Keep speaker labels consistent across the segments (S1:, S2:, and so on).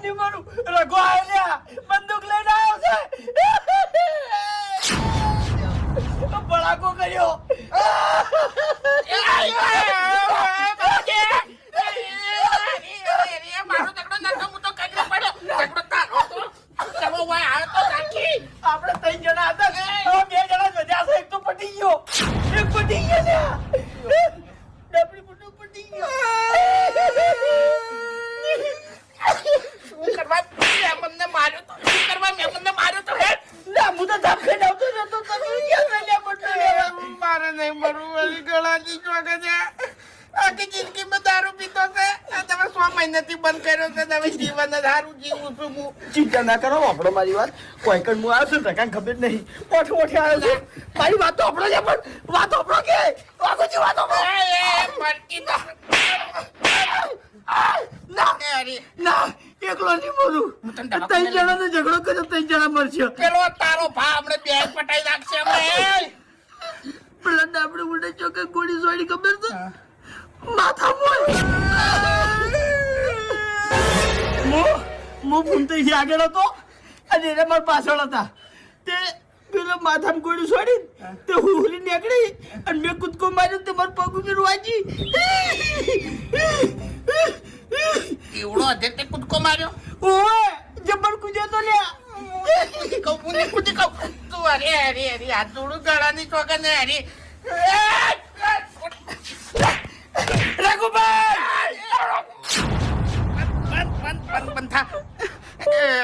S1: નહીં મારું રઘો આવ્યા બંદૂક લઈને આવ્યો છે બળાકો કર્યો આપણે 3 જણા હતા હવે 2 જણા વધ્યા છે એક તો પટી ગયો એક પટી ગયો ને ડબલી બુડો પટી ગયો
S2: શું કરવા મને માર્યો તો શું કરવા મેં મને માર્યો તો હે
S1: ના હું તો ધમકે આવતો નતો તમે ક્યાં ગયા બટલો
S2: મારે નહીં મરવું મારી ગળાની ચોકે છે આખી જિંદગીમાં દારૂ પીતો છે આ તમે 100 મહિનાથી બંધ કર્યો છે તમે જીવન દારૂ જીવું છું હું
S1: ચિંતા ના કરો આપણો મારી વાત કોઈ કણ હું આવ્યો છું ટકાને ખબર નહીં ઓઠ આવ્યો છું મારી વાત તો આપણો છે પણ વાત આપણો કે વાગોજી વાત આપણો
S2: મરકી તો
S1: ના ના એકલો નહીં બોલું 3 જણાનો ઝઘડો કર્યો 3 જણા મરશે
S2: પેલો તારો ભા આપણે બે પટાઈ નાખશે આપણે
S1: પેલા ડાબડે ઉડે ચોકે ગોળી સોડી ખબર છે માથા મોય મો ભૂમતી આગળ હતો અને એને માર પાછળ હતા તે પેલો માથામાં ગોળી છોડી તે હુલી નીકળી અને મેં કૂદકો માર્યો તે માર પગ ઉપર વાગી
S2: એવડો અધે તે કૂદકો માર્યો
S1: ઓએ જબર કૂદ્યો તો લ્યા
S2: કૂદી કહું તું અરે આ જોડું ગળાની ચોકે ને અરે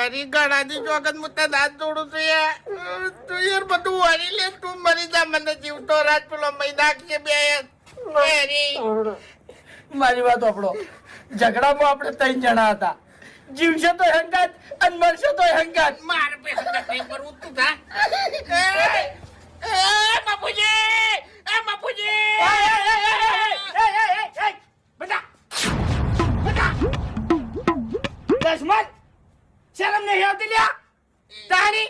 S2: અરે ગળાની ચોકન મુદ્દે દાંત જોડું છું તું યાર બધું હરી લે તું મરી જા મને જીવતો રાત પેલો મહિના છે બે
S1: મારી વાત આપણો ઝઘડામાં આપણે 3 જણા હતા જીવશે તો હંગાત અને મરશે તો હંગાત
S2: માર પે હંગાત નહીં કરવું તું જા બાપુજી
S1: બેટા દશમન શરમ નહીં આવતી લ્યા તારી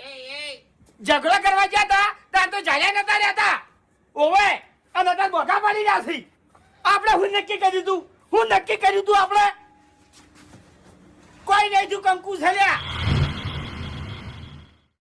S1: ઝઘડો કરવા ગયા હતા ત્યાં તો ઝાલ્યા નતા રહેતા ઓવે અને અત્યારે બોગા પાડી રહ્યા છે આપણે હું નક્કી કર્યું તું આપણે કોઈ નહીં તું કંકુ છે લ્યા